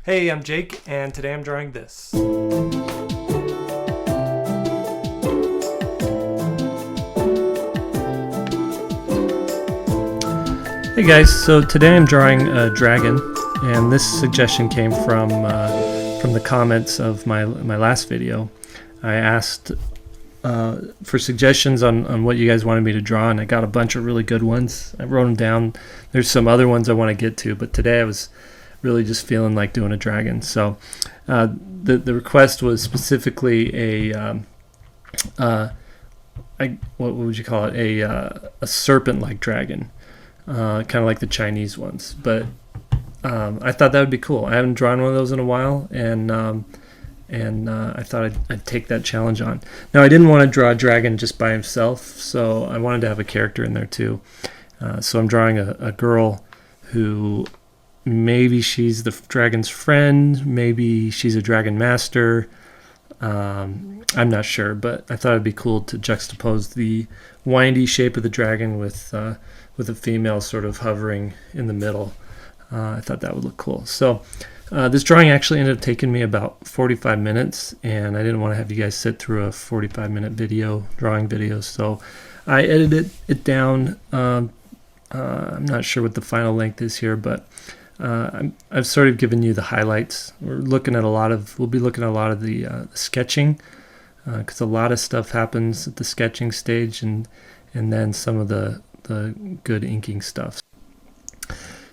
Hey, I'm Jake, and today I'm drawing this. Hey guys, so today I'm drawing a dragon, and this suggestion came from the comments of my last video. I asked for suggestions on what you guys wanted me to draw, and I got a bunch of really good ones. I wrote them down. There's some other ones I want to get to, but today I was really just feeling like doing a dragon. So the request was specifically what would you call it? A serpent-like dragon, kind of like the Chinese ones. But I thought that would be cool. I haven't drawn one of those in a while, and I thought I'd take that challenge on. Now, I didn't want to draw a dragon just by himself, so I wanted to have a character in there too. So I'm drawing a girl who maybe she's the dragon's friend, maybe she's a dragon master. I'm not sure, but I thought it'd be cool to juxtapose the windy shape of the dragon with a female sort of hovering in the middle. I thought that would look cool. So this drawing actually ended up taking me about 45 minutes, and I didn't want to have you guys sit through a 45-minute drawing video, so I edited it down. I'm not sure what the final length is here, but I've sort of given you the highlights. We'll be looking at a lot of the sketching, because a lot of stuff happens at the sketching stage, and then some of the good inking stuff.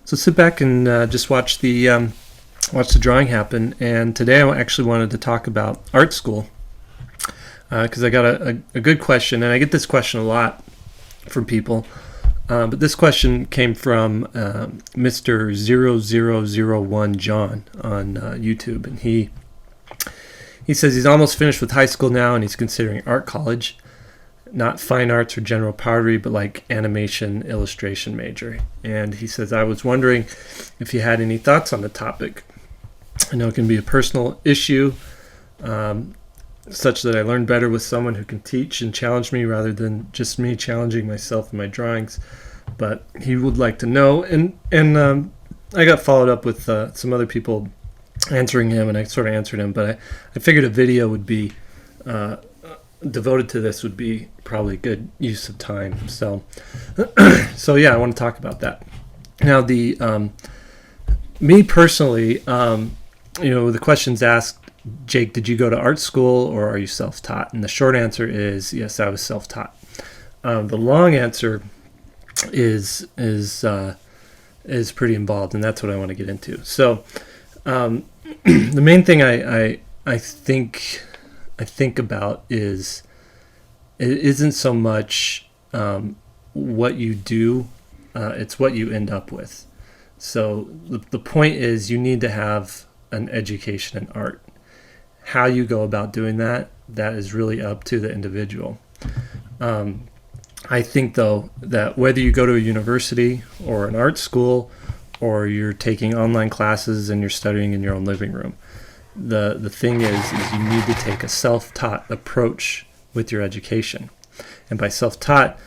So sit back and just watch the drawing happen. And today I actually wanted to talk about art school, because I got a good question, and I get this question a lot from people. But this question came from Mr. 0001 John on YouTube, and he says he's almost finished with high school now, and he's considering art college, not fine arts or general pottery, but like animation illustration major. And he says, I was wondering if you had any thoughts on the topic. I know it can be a personal issue, such that I learn better with someone who can teach and challenge me rather than just me challenging myself in my drawings. But he would like to know, and I got followed up with some other people answering him, and I sort of answered him, but I figured a video would be devoted to this would be probably a good use of time. So yeah, I want to talk about that. Now, me personally, the question's asked, Jake, did you go to art school or are you self-taught? And the short answer is yes, I was self-taught. The long answer is pretty involved, and that's what I want to get into. So the main thing I think about is it isn't so much what you do, it's what you end up with. So the point is you need to have an education in art. How you go about doing that is really up to the individual. I think, though, that whether you go to a university or an art school or you're taking online classes and you're studying in your own living room, the thing is you need to take a self-taught approach with your education. And by self-taught,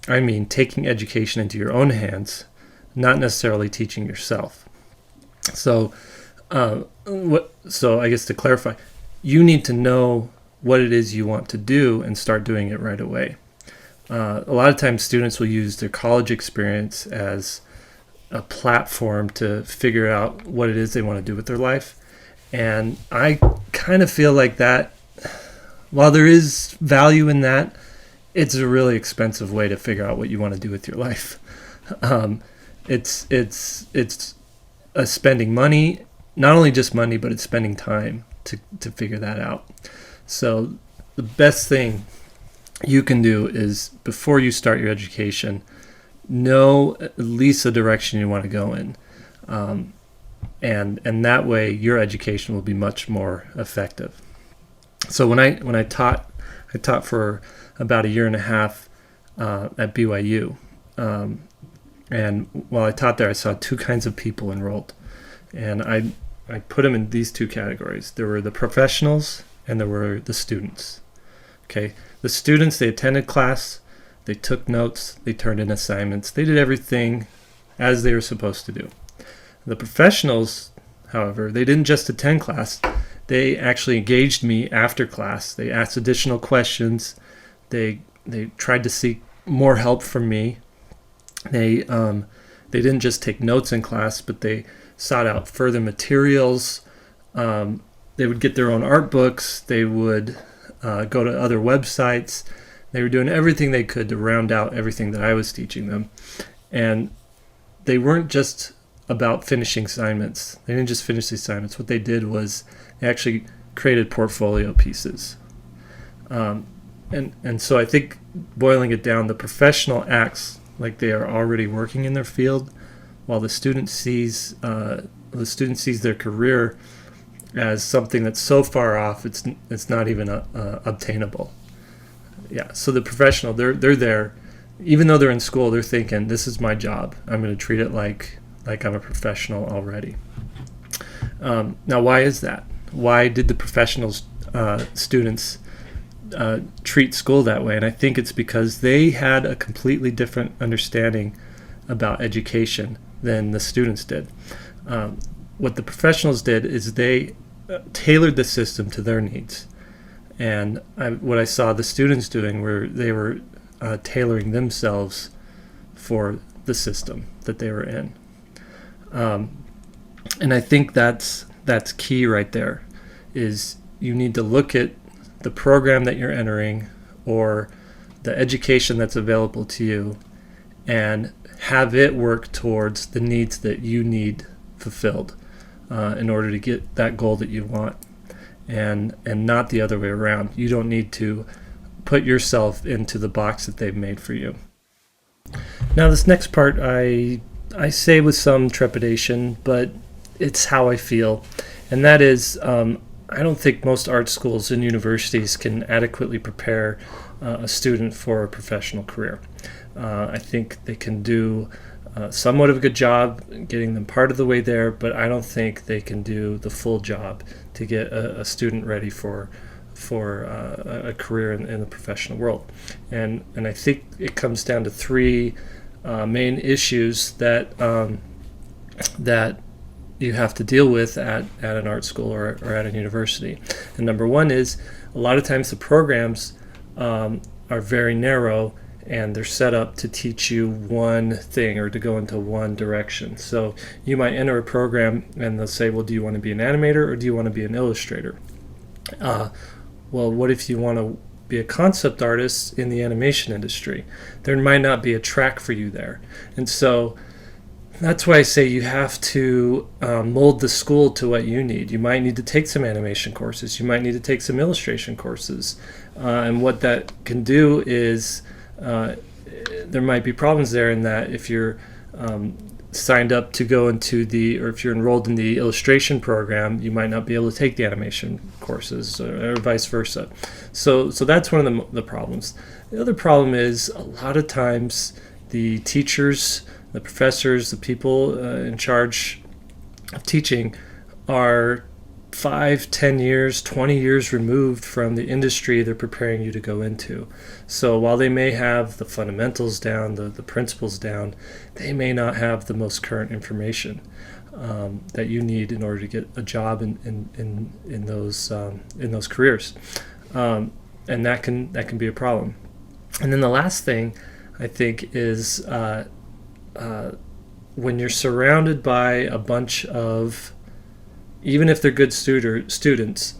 I mean taking education into your own hands, not necessarily teaching yourself. So I guess to clarify, you need to know what it is you want to do and start doing it right away. A lot of times students will use their college experience as a platform to figure out what it is they want to do with their life. And I kind of feel like that, while there is value in that, it's a really expensive way to figure out what you want to do with your life. It's spending money, not only just money, but it's spending time to figure that out. So the best thing you can do is, before you start your education, know at least the direction you want to go in, and that way your education will be much more effective. So when I taught for about a year and a half at BYU, and while I taught there, I saw two kinds of people enrolled, and I put them in these two categories. There were the professionals and there were the students. Okay, the students, they attended class, they took notes, they turned in assignments, they did everything as they were supposed to do. The professionals, however, they didn't just attend class. They actually engaged me after class. They asked additional questions. They tried to seek more help from me. They didn't just take notes in class, but they sought out further materials. They would get their own art books. They would go to other websites. They were doing everything they could to round out everything that I was teaching them. And they weren't just about finishing assignments. They didn't just finish the assignments. What they did was they actually created portfolio pieces. And so I think, boiling it down, the professional acts like they are already working in their field, while the student sees their career as something that's so far off it's not even obtainable. Yeah. So the professional, they're there, even though they're in school, they're thinking, this is my job. I'm going to treat it like I'm a professional already. Now, why is that? Why did the professional students treat school that way? And I think it's because they had a completely different understanding about education than the students did. What the professionals did is they tailored the system to their needs. And what I saw the students doing were they were tailoring themselves for the system that they were in. And I think that's key right there, is you need to look at the program that you're entering or the education that's available to you and have it work towards the needs that you need fulfilled in order to get that goal that you want, and not the other way around. You don't need to put yourself into the box that they've made for you. Now, this next part I say with some trepidation, but it's how I feel, and that is I don't think most art schools and universities can adequately prepare a student for a professional career. I think they can do somewhat of a good job getting them part of the way there, but I don't think they can do the full job to get a student ready for a career in the professional world. And I think it comes down to three main issues that you have to deal with at an art school or at a university. And number one is, a lot of times the programs are very narrow, and they're set up to teach you one thing or to go into one direction. So you might enter a program and they'll say, well, do you want to be an animator or do you want to be an illustrator? Well, what if you want to be a concept artist in the animation industry? There might not be a track for you there. And so that's why I say you have to mold the school to what you need. You might need to take some animation courses. You might need to take some illustration courses. And what that can do is there might be problems there in that if you're signed up to go into or if you're enrolled in the illustration program, you might not be able to take the animation courses or vice versa. So that's one of the problems. The other problem is, a lot of times the teachers, the professors, the people in charge of teaching are 5, 10 years, 20 years removed from the industry they're preparing you to go into. So while they may have the fundamentals down, the principles down, they may not have the most current information that you need in order to get a job in those careers, and that can be a problem. And then the last thing I think is when you're surrounded by a bunch of, even if they're good students,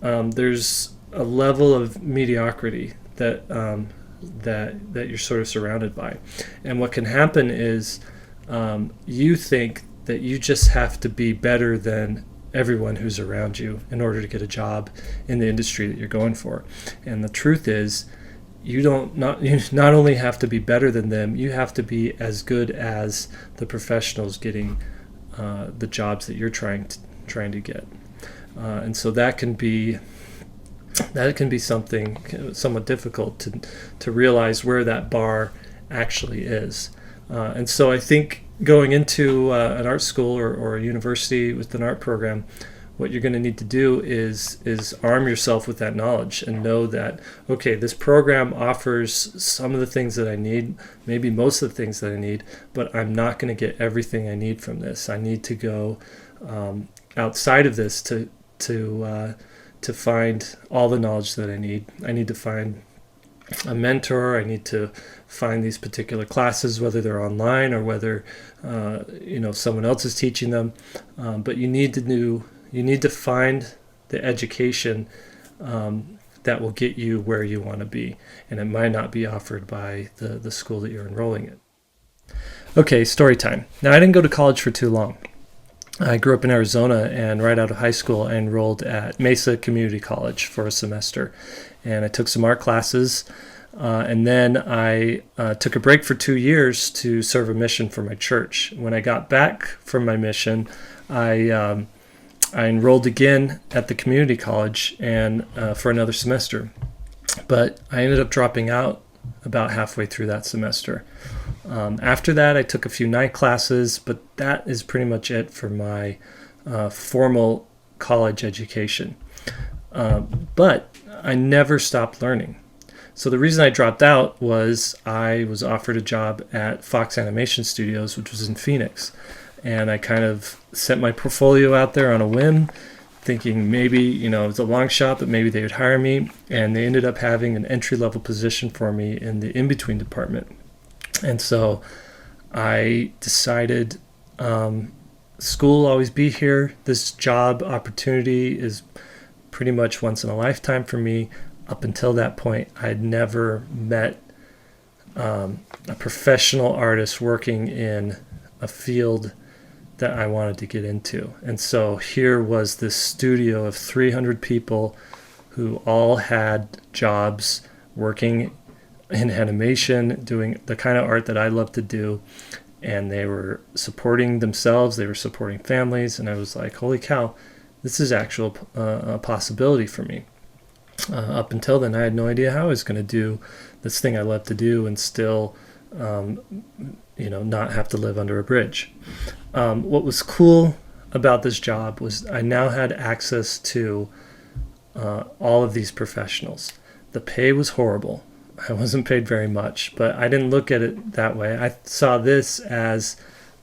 there's a level of mediocrity that you're sort of surrounded by. And what can happen is you think that you just have to be better than everyone who's around you in order to get a job in the industry that you're going for. And the truth is, you not only have to be better than them, you have to be as good as the professionals getting the jobs that you're trying to get. And so that can be something somewhat difficult to realize where that bar actually is. And so I think going into an art school or a university with an art program, what you're going to need to do is arm yourself with that knowledge and know that, okay, this program offers some of the things that I need, maybe most of the things that I need, but I'm not going to get everything I need from this. I need to go outside of this to find all the knowledge that I need. I need to find a mentor. I need to find these particular classes, whether they're online or whether someone else is teaching them. But you need to find the education that will get you where you want to be, and it might not be offered by the school that you're enrolling in. Okay, story time. Now, I didn't go to college for too long. I grew up in Arizona, and right out of high school, I enrolled at Mesa Community College for a semester, and I took some art classes, and then I took a break for 2 years to serve a mission for my church. When I got back from my mission, I enrolled again at the community college and for another semester, but I ended up dropping out about halfway through that semester. After that, I took a few night classes, but that is pretty much it for my formal college education. But I never stopped learning. So the reason I dropped out was I was offered a job at Fox Animation Studios, which was in Phoenix. And I kind of sent my portfolio out there on a whim, thinking maybe, it was a long shot, but maybe they would hire me. And they ended up having an entry-level position for me in the in-between department. And so I decided school will always be here. This job opportunity is pretty much once in a lifetime for me. Up until that point, I'd never met a professional artist working in a field that I wanted to get into. And so here was this studio of 300 people who all had jobs working in animation, doing the kind of art that I love to do, and they were supporting themselves, they were supporting families, and I was like, holy cow, this is actual a possibility for me. Up until then, I had no idea how I was going to do this thing I love to do and still not have to live under a bridge. What was cool about this job was I now had access to all of these professionals. The pay was horrible. I wasn't paid very much, but I didn't look at it that way. I saw this as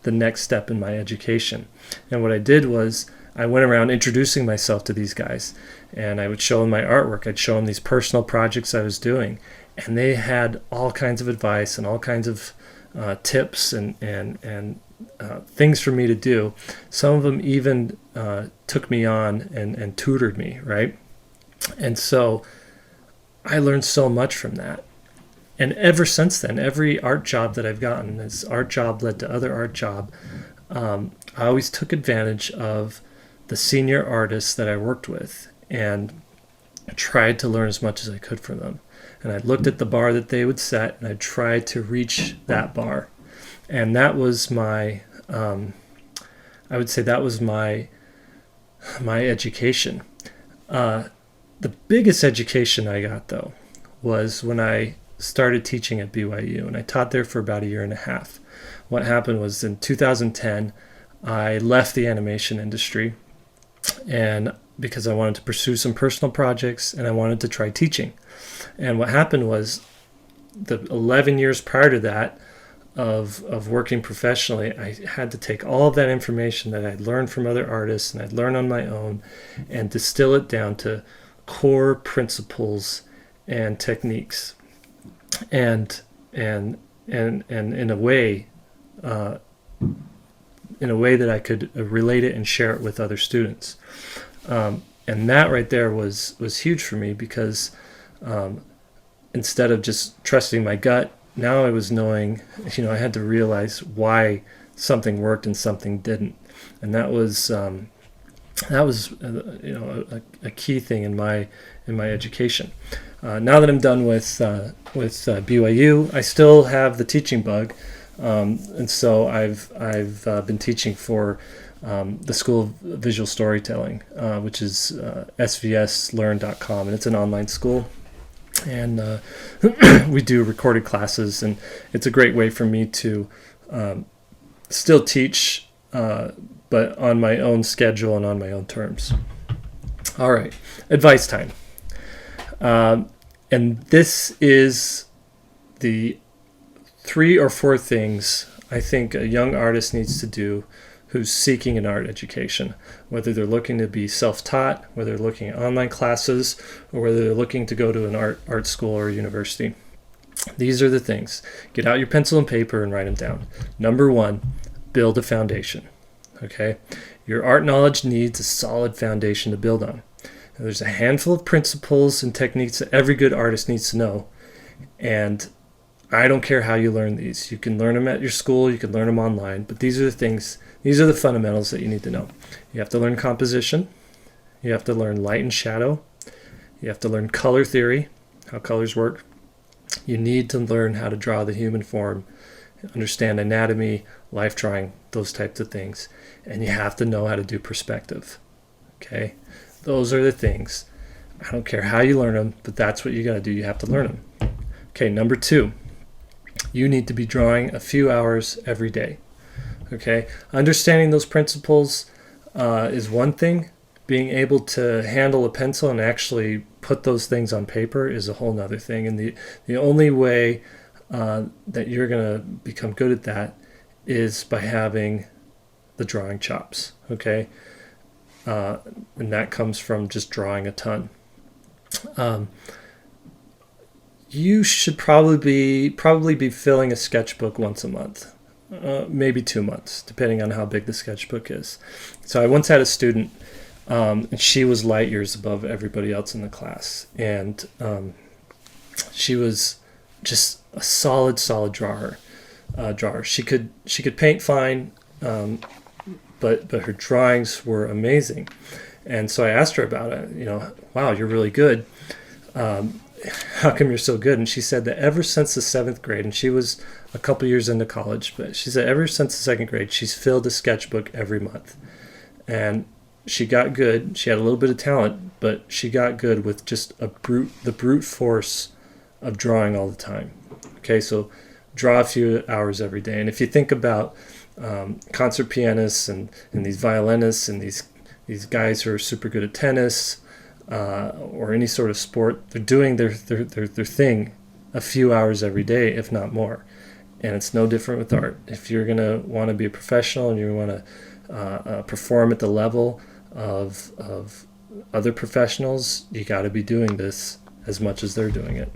the next step in my education. And what I did was I went around introducing myself to these guys, and I would show them my artwork. I'd show them these personal projects I was doing, and they had all kinds of advice and all kinds of tips and things for me to do. Some of them even took me on and tutored me, right? And so I learned so much from that. And ever since then, every art job that I've gotten, this art job led to other art job, I always took advantage of the senior artists that I worked with and tried to learn as much as I could from them. And I looked at the bar that they would set, and I tried to reach that bar. And that was my, I would say that was my education. The biggest education I got, though, was when I started teaching at BYU, and I taught there for about 1.5 years. What happened was in 2010, I left the animation industry, and because I wanted to pursue some personal projects and I wanted to try teaching. And what happened was the 11 years prior to that of working professionally, I had to take all of that information that I'd learned from other artists and I'd learned on my own and distill it down to core principles and techniques. And in a way that I could relate it and share it with other students. And that right there was huge for me because instead of just trusting my gut, now I was knowing, I had to realize why something worked and something didn't. And that was a key thing in my education. Now that I'm done with BYU, I still have the teaching bug, and so I've been teaching for the School of Visual Storytelling, which is svslearn.com, and it's an online school. And we do recorded classes, and it's a great way for me to still teach, but on my own schedule and on my own terms. All right, advice time. And this is the 3 or 4 things I think a young artist needs to do who's seeking an art education, whether they're looking to be self-taught, whether they're looking at online classes, or whether they're looking to go to an art school or university. These are the things. Get out your pencil and paper and write them down. Number one, build a foundation. Okay? Your art knowledge needs a solid foundation to build on. Now, there's a handful of principles and techniques that every good artist needs to know, and I don't care how you learn these. You can learn them at your school, you can learn them online, but these are the things, these are the fundamentals that you need to know. You have to learn composition, you have to learn light and shadow, you have to learn color theory, how colors work. You need to learn how to draw the human form, understand anatomy, life drawing, those types of things. And you have to know how to do perspective. Okay? Those are the things. I don't care how you learn them, but that's what you got to do. You have to learn them. Okay, number two. You need to be drawing a few hours every day. Okay, understanding those principles is one thing. Being able to handle a pencil and actually put those things on paper is a whole nother thing. And the only way that you're going to become good at that is by having the drawing chops. Okay, and that comes from just drawing a ton. You should probably be filling a sketchbook once a month, maybe 2 months, depending on how big the sketchbook is. So I once had a student, and she was light years above everybody else in the class, and she was just a solid drawer. She could paint fine, but her drawings were amazing. And so I asked her about it. Wow, you're really good. How come you're so good? And she said that ever since the 7th grade, and she was a couple years into college, but she said ever since the 2nd grade, she's filled a sketchbook every month. And she got good. She had a little bit of talent, but she got good with just the brute force of drawing all the time. Okay, so draw a few hours every day. And if you think about concert pianists and these violinists and these guys who are super good at tennis, or any sort of sport, they're doing their thing a few hours every day, if not more. And it's no different with art. If you're going to want to be a professional and you want to perform at the level of other professionals, you got to be doing this as much as they're doing it.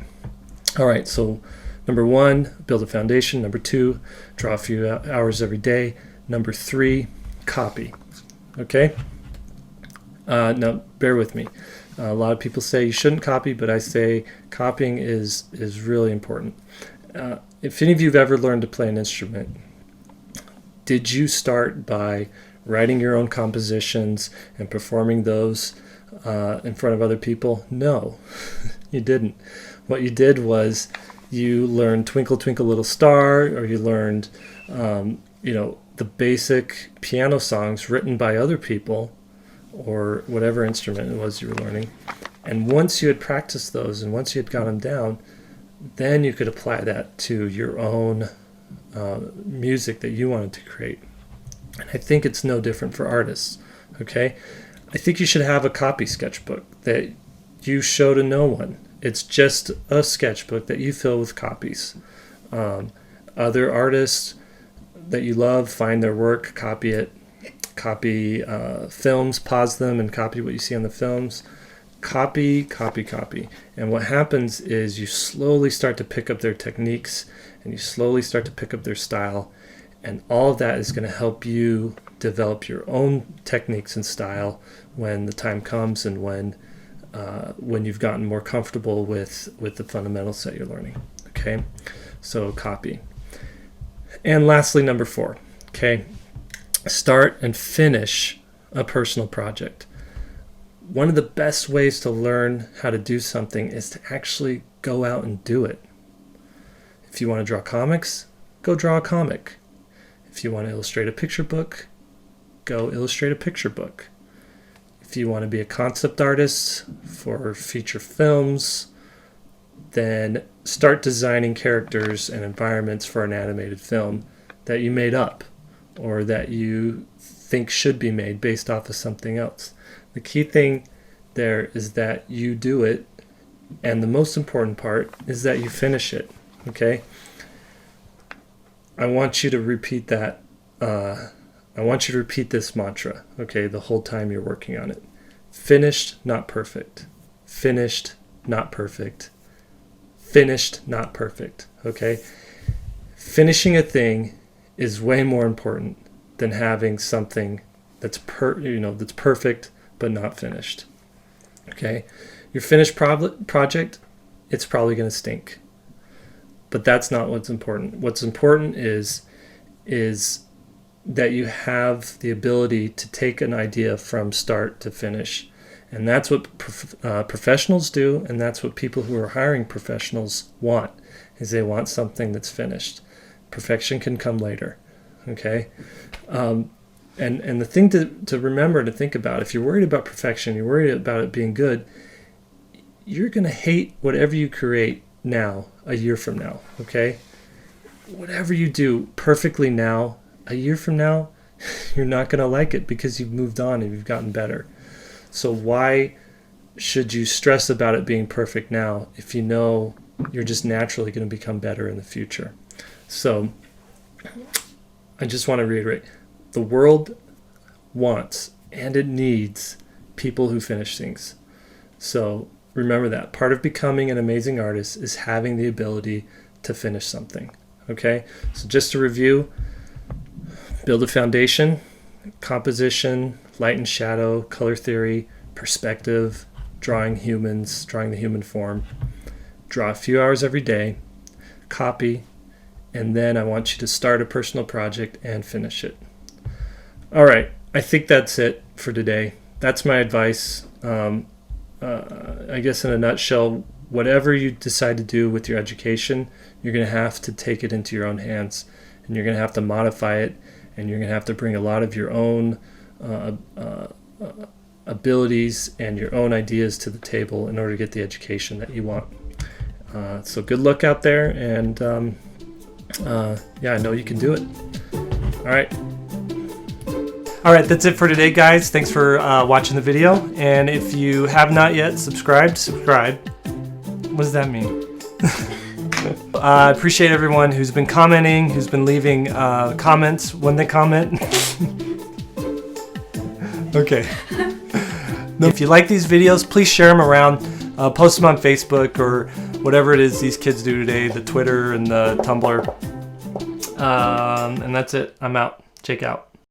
All right, so number one, build a foundation. Number two, draw a few hours every day. Number three, copy. Okay? Now, bear with me. A lot of people say you shouldn't copy, but I say copying is really important. If any of you have ever learned to play an instrument, did you start by writing your own compositions and performing those in front of other people? No, you didn't. What you did was you learned Twinkle Twinkle Little Star, or you learned the basic piano songs written by other people, or whatever instrument it was you were learning. And once you had practiced those and once you had got them down, then you could apply that to your own music that you wanted to create. And I think it's no different for artists. Okay, I think you should have a copy sketchbook that you show to no one. It's just a sketchbook that you fill with copies. Other artists that you love, find their work, copy it. Copy films, pause them, and copy what you see on the films. Copy. And what happens is you slowly start to pick up their techniques, and you slowly start to pick up their style. And all of that is going to help you develop your own techniques and style when the time comes, and when you've gotten more comfortable with the fundamentals that you're learning. Okay, so copy. And lastly, number 4. Okay, start and finish a personal project. One of the best ways to learn how to do something is to actually go out and do it. If you want to draw comics, go draw a comic. If you want to illustrate a picture book, go illustrate a picture book. If you want to be a concept artist for feature films, then start designing characters and environments for an animated film that you made up, or that you think should be made based off of something else. The key thing there is that you do it, and the most important part is that you finish it. Okay? I want you to repeat that I want you to repeat this mantra, okay, the whole time you're working on it. Finished, not perfect. Finished, not perfect. Finished, not perfect, okay? Finishing a thing is way more important than having something that's that's perfect but not finished, okay? Your finished project, it's probably going to stink. But that's not what's important. What's important is that you have the ability to take an idea from start to finish. And that's what professionals do, and that's what people who are hiring professionals want, is they want something that's finished. Perfection can come later, okay? And the thing to remember, to think about, if you're worried about perfection, you're worried about it being good, you're going to hate whatever you create now, a year from now, okay? Whatever you do perfectly now, a year from now, you're not going to like it because you've moved on and you've gotten better. So why should you stress about it being perfect now if you know you're just naturally going to become better in the future? So I just want to reiterate, the world wants and it needs people who finish things. So remember that. Part of becoming an amazing artist is having the ability to finish something. Okay? So just to review, build a foundation, composition, light and shadow, color theory, perspective, drawing humans, drawing the human form. Draw a few hours every day, copy, and then I want you to start a personal project and finish it. All right, I think that's it for today. That's my advice. I guess in a nutshell, whatever you decide to do with your education, you're going to have to take it into your own hands, and you're going to have to modify it, and you're going to have to bring a lot of your own abilities and your own ideas to the table in order to get the education that you want. So good luck out there, and yeah, I know you can do it. All right, that's it for today, guys. Thanks for watching the video, and if you have not yet subscribe. What does that mean? I appreciate everyone who's been commenting, who's been leaving comments when they comment. Okay. If you like these videos, please share them around. Post them on Facebook or whatever it is these kids do today, the Twitter and the Tumblr. And that's it. I'm out. Check out.